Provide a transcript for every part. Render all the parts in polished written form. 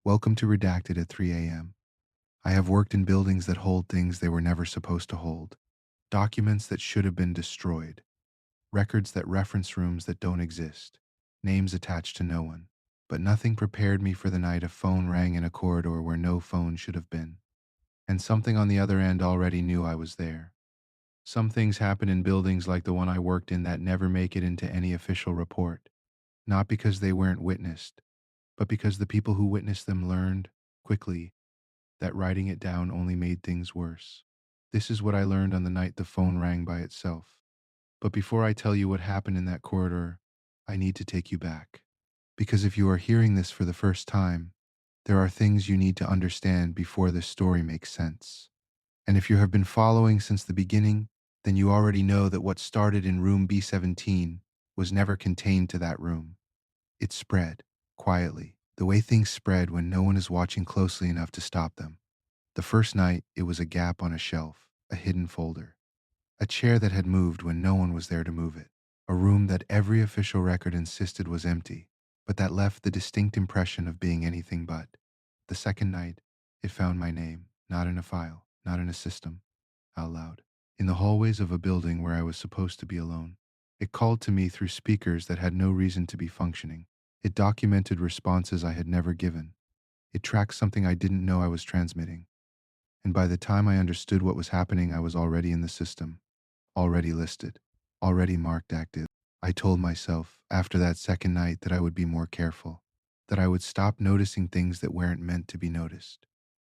Welcome to Redacted at 3 a.m. I have worked in buildings that hold things they were never supposed to hold, documents that should have been destroyed, records that reference rooms that don't exist, names attached to no one. But nothing prepared me for the night a phone rang in a corridor where no phone should have been. And something on the other end already knew I was there. Some things happen in buildings like the one I worked in that never make it into any official report, not because they weren't witnessed, but because the people who witnessed them learned, quickly, that writing it down only made things worse. This is what I learned on the night the phone rang by itself. But before I tell you what happened in that corridor, I need to take you back. Because if you are hearing this for the first time, there are things you need to understand before this story makes sense. And if you have been following since the beginning, then you already know that what started in room B17 was never contained to that room. It spread, quietly, the way things spread when no one is watching closely enough to stop them. The first night, it was a gap on a shelf, a hidden folder, a chair that had moved when no one was there to move it, a room that every official record insisted was empty, but that left the distinct impression of being anything but. The second night, it found my name, not in a file, not in a system, out loud, in the hallways of a building where I was supposed to be alone. It called to me through speakers that had no reason to be functioning. It documented responses I had never given. It tracked something I didn't know I was transmitting. And by the time I understood what was happening, I was already in the system, already listed, already marked active. I told myself after that second night that I would be more careful, that I would stop noticing things that weren't meant to be noticed,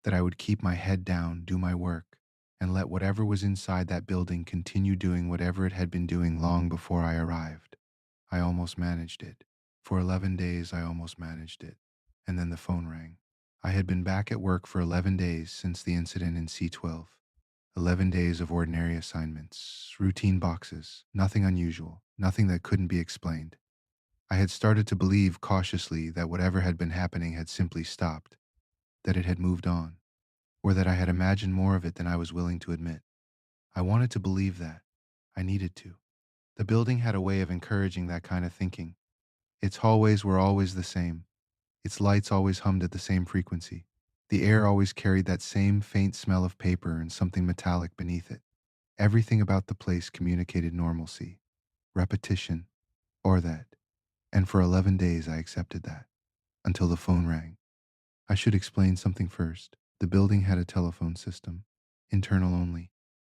that I would keep my head down, do my work, and let whatever was inside that building continue doing whatever it had been doing long before I arrived. I almost managed it. For 11 days, I almost managed it. And then the phone rang. I had been back at work for 11 days since the incident in C12. 11 days of ordinary assignments, routine boxes, nothing unusual, nothing that couldn't be explained. I had started to believe cautiously that whatever had been happening had simply stopped, that it had moved on, or that I had imagined more of it than I was willing to admit. I wanted to believe that. I needed to. The building had a way of encouraging that kind of thinking. Its hallways were always the same. Its lights always hummed at the same frequency. The air always carried that same faint smell of paper and something metallic beneath it. Everything about the place communicated normalcy, repetition, or that. And for 11 days I accepted that, until the phone rang. I should explain something first. The building had a telephone system, internal only,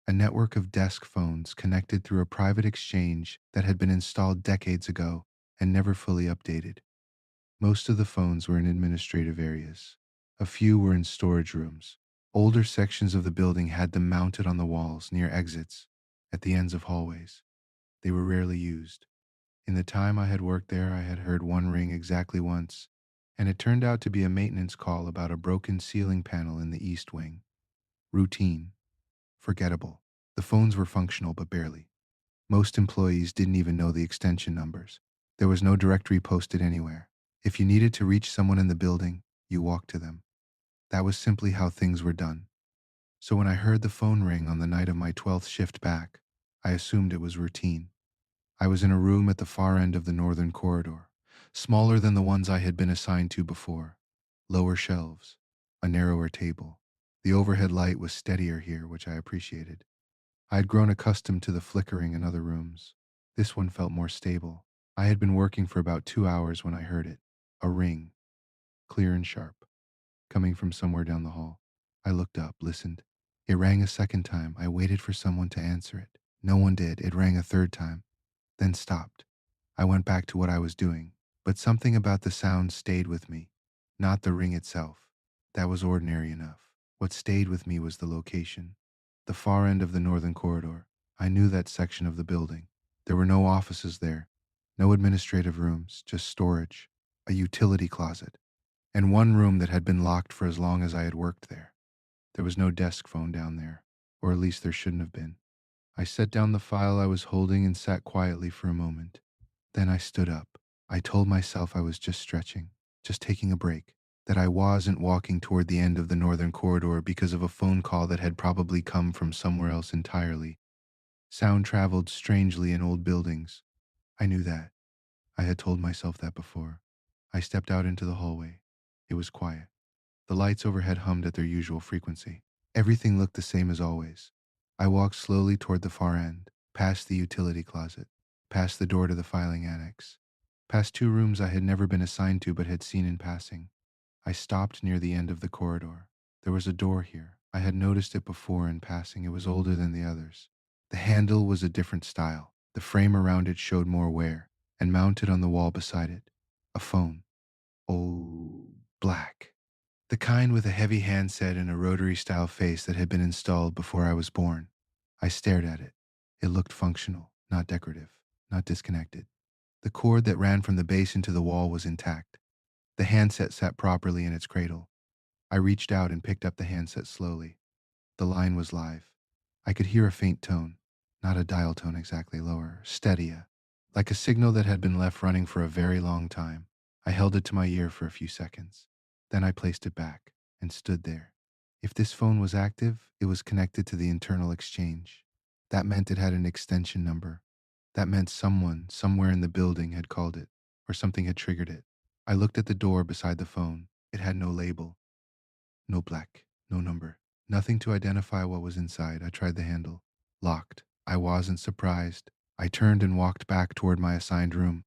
a network of desk phones connected through a private exchange that had been installed decades ago and never fully updated. Most of the phones were in administrative areas. A few were in storage rooms. Older sections of the building had them mounted on the walls near exits, at the ends of hallways. They were rarely used. In the time I had worked there, I had heard one ring exactly once, and it turned out to be a maintenance call about a broken ceiling panel in the east wing. Routine. Forgettable. The phones were functional, but barely. Most employees didn't even know the extension numbers. There was no directory posted anywhere. If you needed to reach someone in the building, you walked to them. That was simply how things were done. So when I heard the phone ring on the night of my 12th shift back, I assumed it was routine. I was in a room at the far end of the northern corridor, smaller than the ones I had been assigned to before. Lower shelves, a narrower table. The overhead light was steadier here, which I appreciated. I had grown accustomed to the flickering in other rooms. This one felt more stable. I had been working for about 2 hours when I heard it. A ring, clear and sharp, coming from somewhere down the hall. I looked up, listened. It rang a second time. I waited for someone to answer it. No one did. It rang a third time, then stopped. I went back to what I was doing, but something about the sound stayed with me. Not the ring itself. That was ordinary enough. What stayed with me was the location. The far end of the northern corridor. I knew that section of the building. There were no offices there, no administrative rooms, just storage, a utility closet, and one room that had been locked for as long as I had worked there. There was no desk phone down there, or at least there shouldn't have been. I set down the file I was holding and sat quietly for a moment. Then I stood up. I told myself I was just stretching, just taking a break, that I wasn't walking toward the end of the northern corridor because of a phone call that had probably come from somewhere else entirely. Sound traveled strangely in old buildings. I knew that. I had told myself that before. I stepped out into the hallway. It was quiet. The lights overhead hummed at their usual frequency. Everything looked the same as always. I walked slowly toward the far end, past the utility closet, past the door to the filing annex, past two rooms I had never been assigned to but had seen in passing. I stopped near the end of the corridor. There was a door here. I had noticed it before in passing. It was older than the others. The handle was a different style. The frame around it showed more wear, and mounted on the wall beside it, a phone. Oh, black. The kind with a heavy handset and a rotary-style face that had been installed before I was born. I stared at it. It looked functional, not decorative, not disconnected. The cord that ran from the base into the wall was intact. The handset sat properly in its cradle. I reached out and picked up the handset slowly. The line was live. I could hear a faint tone, not a dial tone exactly, lower, steadier, like a signal that had been left running for a very long time. I held it to my ear for a few seconds. Then I placed it back and stood there. If this phone was active, it was connected to the internal exchange. That meant it had an extension number. That meant someone, somewhere in the building, had called it, or something had triggered it. I looked at the door beside the phone. It had no label, no black, no number, nothing to identify what was inside. I tried the handle. Locked. I wasn't surprised. I turned and walked back toward my assigned room.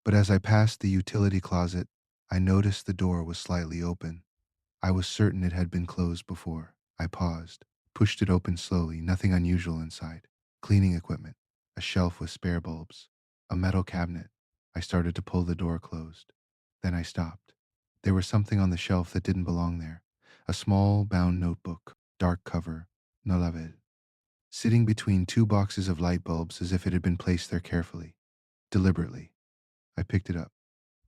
But as I passed the utility closet, I noticed the door was slightly open. I was certain it had been closed before. I paused, pushed it open slowly, nothing unusual inside. Cleaning equipment, a shelf with spare bulbs, a metal cabinet. I started to pull the door closed. Then I stopped. There was something on the shelf that didn't belong there. A small, bound notebook, dark cover, no lavel, sitting between two boxes of light bulbs as if it had been placed there carefully, deliberately. I picked it up.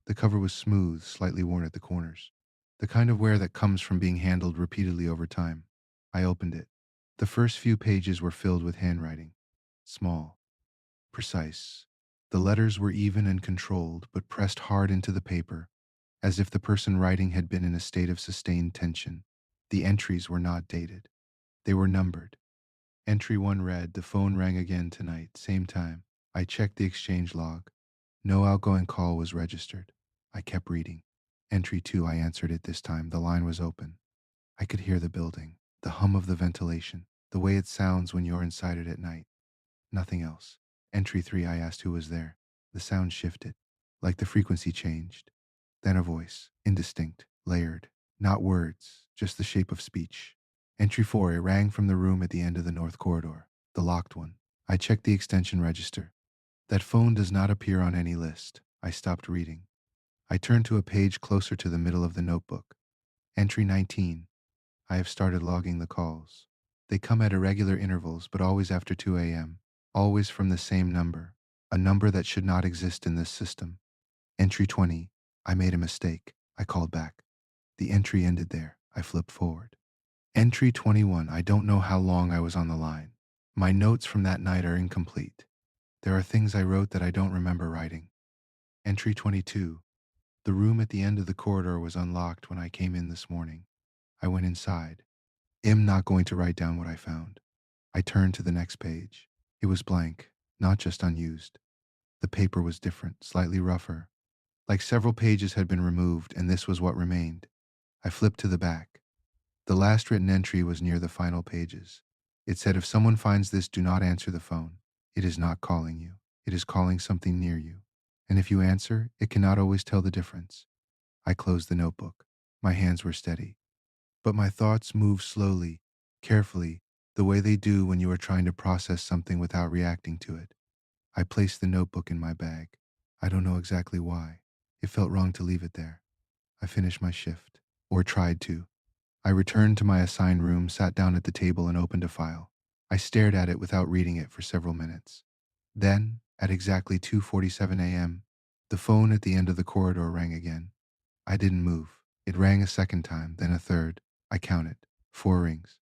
The cover was smooth, slightly worn at the corners. The kind of wear that comes from being handled repeatedly over time. I opened it. The first few pages were filled with handwriting. Small, precise. The letters were even and controlled, but pressed hard into the paper, as if the person writing had been in a state of sustained tension. The entries were not dated. They were numbered. Entry 1 read, "The phone rang again tonight, same time." I checked the exchange log. No outgoing call was registered. I kept reading. Entry 2, I answered it this time. The line was open. I could hear the building, the hum of the ventilation, the way it sounds when you're inside it at night. Nothing else. Entry 3, I asked who was there. The sound shifted, like the frequency changed. Then a voice, indistinct, layered. Not words, just the shape of speech. Entry 4, it rang from the room at the end of the north corridor, the locked one. I checked the extension register. That phone does not appear on any list. I stopped reading. I turned to a page closer to the middle of the notebook. Entry 19. I have started logging the calls. They come at irregular intervals, but always after 2 a.m. Always from the same number, a number that should not exist in this system. Entry 20. I made a mistake. I called back. The entry ended there. I flipped forward. Entry 21. I don't know how long I was on the line. My notes from that night are incomplete. There are things I wrote that I don't remember writing. Entry 22. The room at the end of the corridor was unlocked when I came in this morning. I went inside. I'm not going to write down what I found. I turned to the next page. It was blank, not just unused. The paper was different, slightly rougher. Like several pages had been removed, and this was what remained. I flipped to the back. The last written entry was near the final pages. It said, "If someone finds this, do not answer the phone. It is not calling you. It is calling something near you. And if you answer, it cannot always tell the difference." I closed the notebook. My hands were steady. But my thoughts moved slowly, carefully, the way they do when you are trying to process something without reacting to it. I placed the notebook in my bag. I don't know exactly why. It felt wrong to leave it there. I finished my shift, or tried to. I returned to my assigned room, sat down at the table, and opened a file. I stared at it without reading it for several minutes. Then, at exactly 2:47 a.m., the phone at the end of the corridor rang again. I didn't move. It rang a second time, then a third. I counted. 4 rings.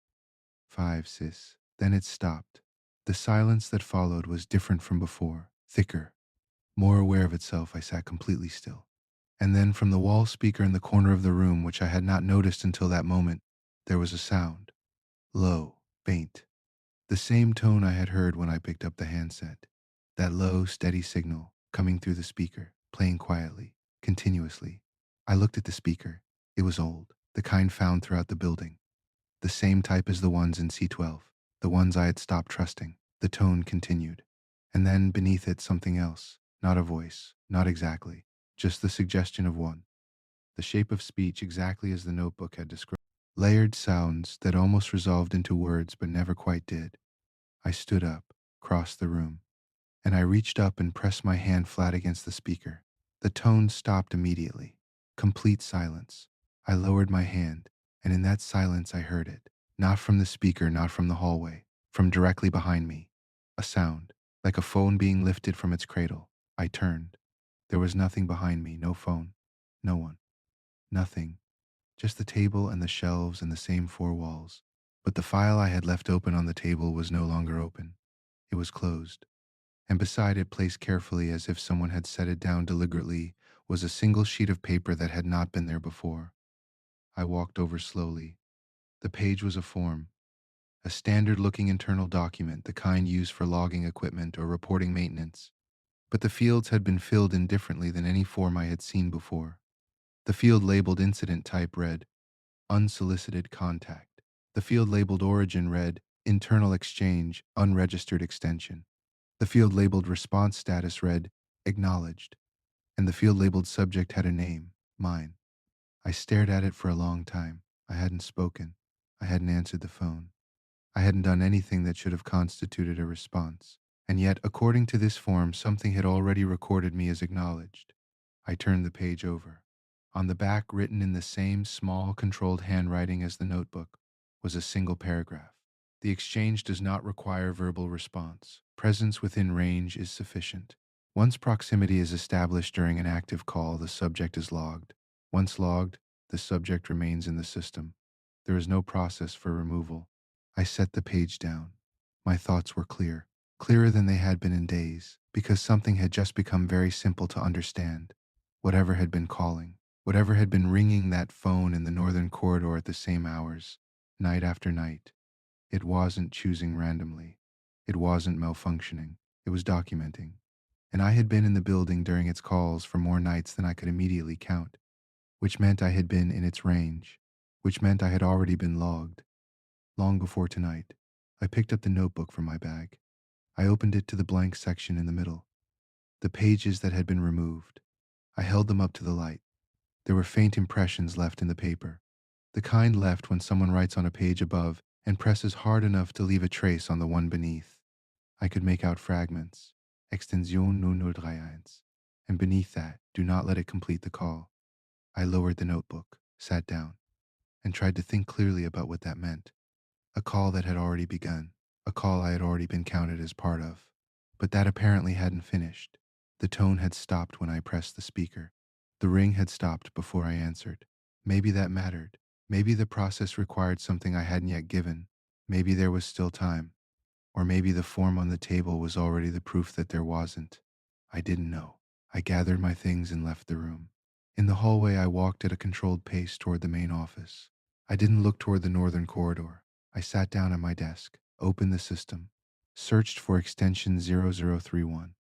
5, sis. Then it stopped. The silence that followed was different from before, thicker. More aware of itself, I sat completely still. And then from the wall speaker in the corner of the room, which I had not noticed until that moment, there was a sound. Low, faint. The same tone I had heard when I picked up the handset. That low, steady signal coming through the speaker, playing quietly, continuously. I looked at the speaker. It was old. the kind found throughout the building, the same type as the ones in C12, the ones I had stopped trusting. The tone continued. And then beneath it, something else. Not a voice, not exactly, just the suggestion of one. The shape of speech exactly as the notebook had described. Layered sounds that almost resolved into words but never quite did. I stood up, crossed the room, and I reached up and pressed my hand flat against the speaker. The tone stopped immediately. Complete silence. I lowered my hand, and in that silence I heard it. Not from the speaker, not from the hallway, from directly behind me. A sound, like a phone being lifted from its cradle. I turned. There was nothing behind me, no phone, no one, nothing. Just the table and the shelves and the same four walls. But the file I had left open on the table was no longer open. It was closed. And beside it, placed carefully as if someone had set it down deliberately, was a single sheet of paper that had not been there before. I walked over slowly. The page was a form, a standard-looking internal document, the kind used for logging equipment or reporting maintenance. But the fields had been filled in differently than any form I had seen before. The field labeled incident type read, unsolicited contact. The field labeled origin read, internal exchange, unregistered extension. The field labeled response status read, acknowledged. And the field labeled subject had a name, mine. I stared at it for a long time. I hadn't spoken. I hadn't answered the phone. I hadn't done anything that should have constituted a response. And yet, according to this form, something had already recorded me as acknowledged. I turned the page over. On the back, written in the same small, controlled handwriting as the notebook, was a single paragraph. The exchange does not require verbal response. Presence within range is sufficient. Once proximity is established during an active call, the subject is logged. Once logged, the subject remains in the system. There is no process for removal. I set the page down. My thoughts were clear, clearer than they had been in days, because something had just become very simple to understand. Whatever had been calling, whatever had been ringing that phone in the northern corridor at the same hours, night after night, it wasn't choosing randomly. It wasn't malfunctioning. It was documenting. And I had been in the building during its calls for more nights than I could immediately count, which meant I had been in its range, which meant I had already been logged. Long before tonight, I picked up the notebook from my bag. I opened it to the blank section in the middle, the pages that had been removed. I held them up to the light. There were faint impressions left in the paper, the kind left when someone writes on a page above and presses hard enough to leave a trace on the one beneath. I could make out fragments, Extension 0031, and beneath that, do not let it complete the call. I lowered the notebook, sat down, and tried to think clearly about what that meant. A call that had already begun, a call I had already been counted as part of. But that apparently hadn't finished. The tone had stopped when I pressed the speaker. The ring had stopped before I answered. Maybe that mattered. Maybe the process required something I hadn't yet given. Maybe there was still time. Or maybe the form on the table was already the proof that there wasn't. I didn't know. I gathered my things and left the room. In the hallway, I walked at a controlled pace toward the main office. I didn't look toward the northern corridor. I sat down at my desk, opened the system, searched for extension 0031.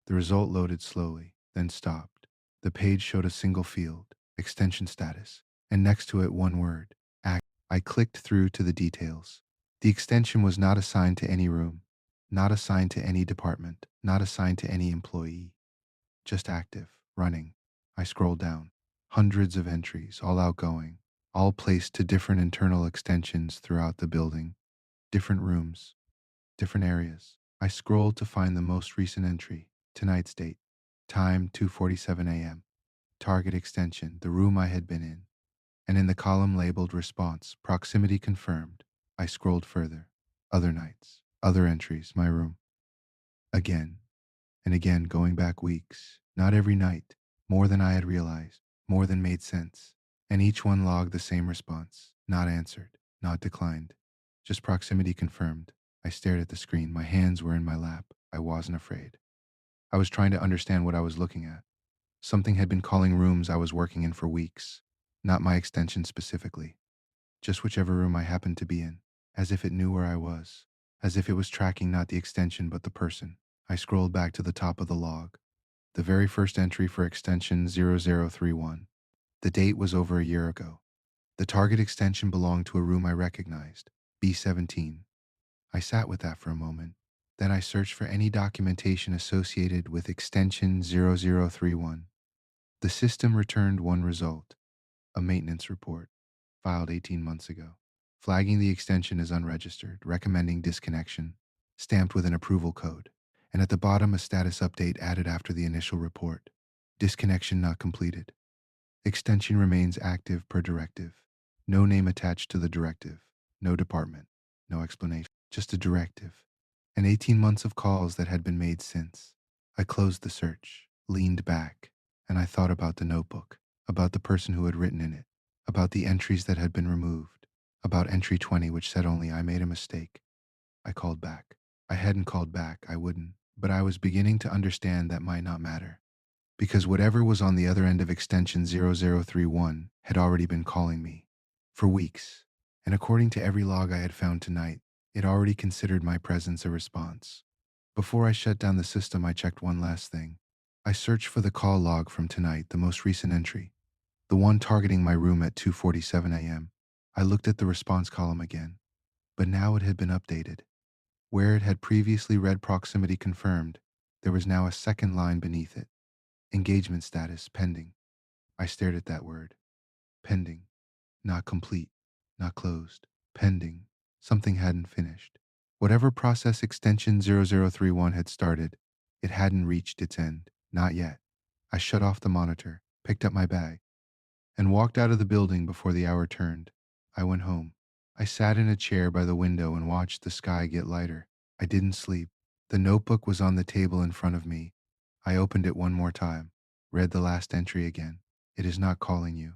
The result loaded slowly, then stopped. The page showed a single field, extension status, and next to it one word, act. I clicked through to the details. The extension was not assigned to any room, not assigned to any department, not assigned to any employee. Just active, running. I scrolled down. Hundreds of entries, all outgoing, all placed to different internal extensions throughout the building, different rooms, different areas. I scrolled to find the most recent entry, tonight's date, time 2:47 a.m., target extension, the room I had been in, and in the column labeled response, proximity confirmed. I scrolled further. Other nights, other entries, my room. Again and again, going back weeks, not every night, more than I had realized, more than made sense. And each one logged the same response, not answered, not declined, just proximity confirmed. I stared at the screen. My hands were in my lap. I wasn't afraid. I was trying to understand what I was looking at. Something had been calling rooms I was working in for weeks, not my extension specifically, just whichever room I happened to be in, as if it knew where I was, as if it was tracking not the extension but the person. I scrolled back to the top of the log. The very first entry for extension 0031. The date was over a year ago. The target extension belonged to a room I recognized, B17. I sat with that for a moment. Then I searched for any documentation associated with extension 0031. The system returned one result, a maintenance report, filed 18 months ago, flagging the extension as unregistered, recommending disconnection, stamped with an approval code, and at the bottom a status update added after the initial report. Disconnection not completed. Extension remains active per directive. No name attached to the directive. No department. No explanation. Just a directive. And 18 months of calls that had been made since. I closed the search, leaned back, and I thought about the notebook, about the person who had written in it, about the entries that had been removed, about entry 20 which said only I made a mistake. I called back. I hadn't called back, I wouldn't, but I was beginning to understand that might not matter because whatever was on the other end of extension 0031 had already been calling me for weeks, and according to every log I had found tonight, it already considered my presence a response. Before I shut down the system, I checked one last thing. I searched for the call log from tonight, the most recent entry, the one targeting my room at 2:47 a.m. I looked at the response column again, but now it had been updated. Where it had previously read proximity confirmed, there was now a second line beneath it. Engagement status pending. I stared at that word. Pending. Not complete. Not closed. Pending. Something hadn't finished. Whatever process extension 0031 had started, it hadn't reached its end. Not yet. I shut off the monitor, picked up my bag, and walked out of the building before the hour turned. I went home. I sat in a chair by the window and watched the sky get lighter. I didn't sleep. The notebook was on the table in front of me. I opened it one more time, read the last entry again. It is not calling you.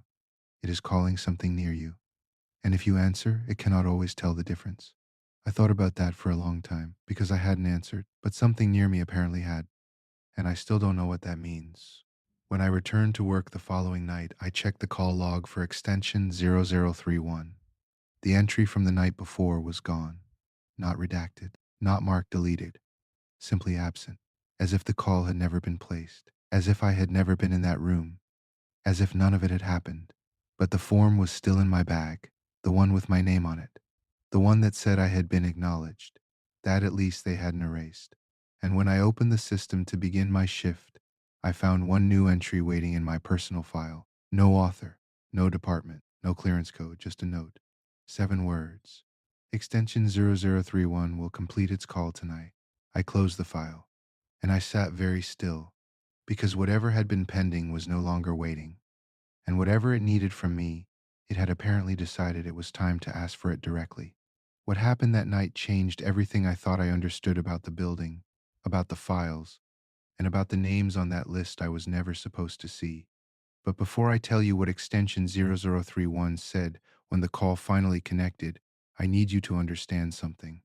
It is calling something near you. And if you answer, it cannot always tell the difference. I thought about that for a long time because I hadn't answered, but something near me apparently had. And I still don't know what that means. When I returned to work the following night, I checked the call log for extension 0031. The entry from the night before was gone. Not redacted, not marked deleted, simply absent, as if the call had never been placed, as if I had never been in that room, as if none of it had happened. But the form was still in my bag, the one with my name on it, the one that said I had been acknowledged. That at least they hadn't erased. And when I opened the system to begin my shift, I found one new entry waiting in my personal file. No author, no department, no clearance code, just a note. 7 words. Extension 0031 will complete its call tonight. I closed the file, and I sat very still, because whatever had been pending was no longer waiting, and whatever it needed from me, it had apparently decided it was time to ask for it directly. What happened that night changed everything I thought I understood about the building, about the files, and about the names on that list I was never supposed to see. But before I tell you what extension 0031 said when the call finally connected, I need you to understand something.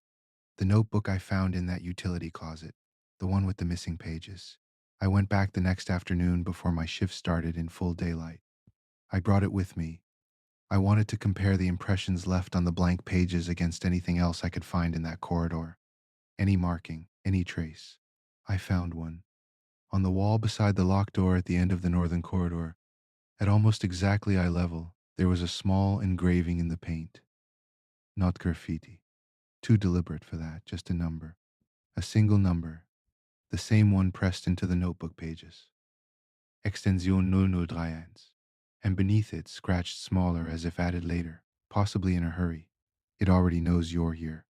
The notebook I found in that utility closet, the one with the missing pages. I went back the next afternoon before my shift started in full daylight. I brought it with me. I wanted to compare the impressions left on the blank pages against anything else I could find in that corridor. Any marking, any trace. I found one. On the wall beside the locked door at the end of the northern corridor, at almost exactly eye level, there was a small engraving in the paint. Not graffiti. Too deliberate for that, just a number. A single number, the same one pressed into the notebook pages. Extension 0031. And beneath it, scratched smaller as if added later, possibly in a hurry. It already knows you're here.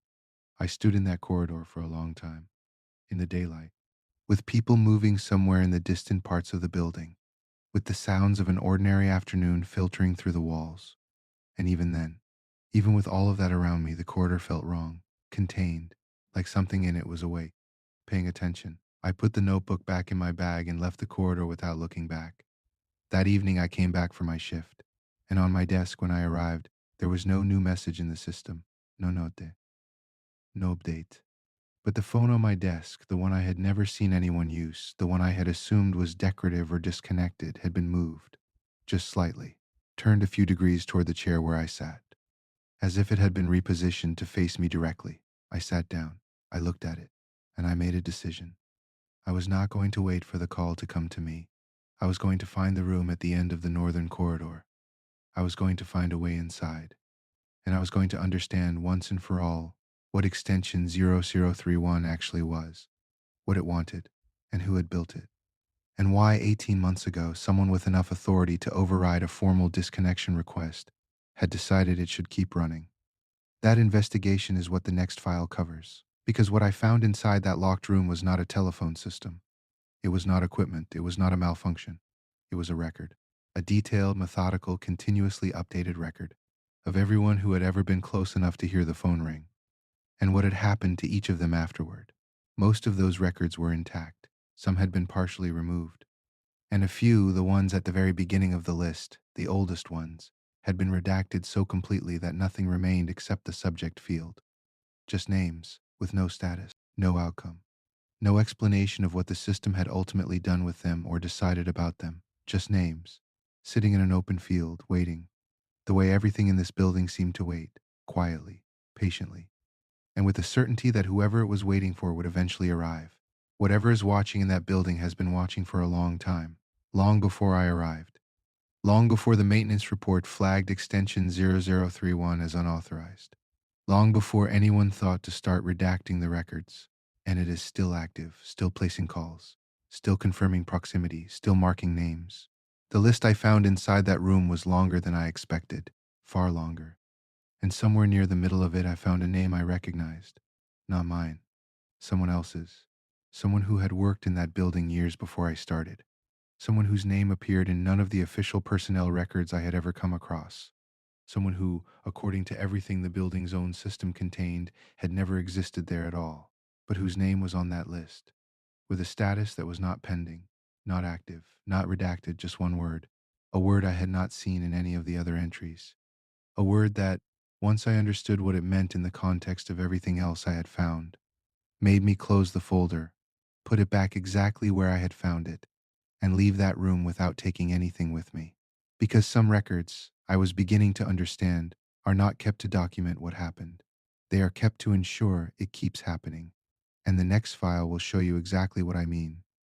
I stood in that corridor for a long time, in the daylight, with people moving somewhere in the distant parts of the building, with the sounds of an ordinary afternoon filtering through the walls. And even then, even with all of that around me, the corridor felt wrong, contained, like something in it was awake, paying attention. I put the notebook back in my bag and left the corridor without looking back. That evening I came back for my shift, and on my desk when I arrived, there was no new message in the system, no note, no update. But the phone on my desk, the one I had never seen anyone use, the one I had assumed was decorative or disconnected, had been moved, just slightly, turned a few degrees toward the chair where I sat, as if it had been repositioned to face me directly. I sat down, I looked at it, and I made a decision. I was not going to wait for the call to come to me. I was going to find the room at the end of the northern corridor. I was going to find a way inside, and I was going to understand once and for all what extension 0031 actually was, what it wanted, and who had built it, and why 18 months ago someone with enough authority to override a formal disconnection request had decided it should keep running. That investigation is what the next file covers, because what I found inside that locked room was not a telephone system. It was not equipment. It was not a malfunction. It was a record. A detailed, methodical, continuously updated record of everyone who had ever been close enough to hear the phone ring, and what had happened to each of them afterward. Most of those records were intact. Some had been partially removed. And a few, the ones at the very beginning of the list, the oldest ones, had been redacted so completely that nothing remained except the subject field. Just names, with no status, no outcome. No explanation of what the system had ultimately done with them or decided about them. Just names, sitting in an open field, waiting, the way everything in this building seemed to wait, quietly, patiently, and with the certainty that whoever it was waiting for would eventually arrive. Whatever is watching in that building has been watching for a long time, long before I arrived, long before the maintenance report flagged extension 0031 as unauthorized, long before anyone thought to start redacting the records. And it is still active, still placing calls, still confirming proximity, still marking names. The list I found inside that room was longer than I expected, far longer. And somewhere near the middle of it, I found a name I recognized. Not mine, someone else's. Someone who had worked in that building years before I started. Someone whose name appeared in none of the official personnel records I had ever come across. Someone who, according to everything the building's own system contained, had never existed there at all, but whose name was on that list, with a status that was not pending, not active, not redacted, just one word. A word I had not seen in any of the other entries. A word that, once I understood what it meant in the context of everything else I had found, made me close the folder, put it back exactly where I had found it, and leave that room without taking anything with me. Because some records, I was beginning to understand, are not kept to document what happened. They are kept to ensure it keeps happening. And the next file will show you exactly what I mean.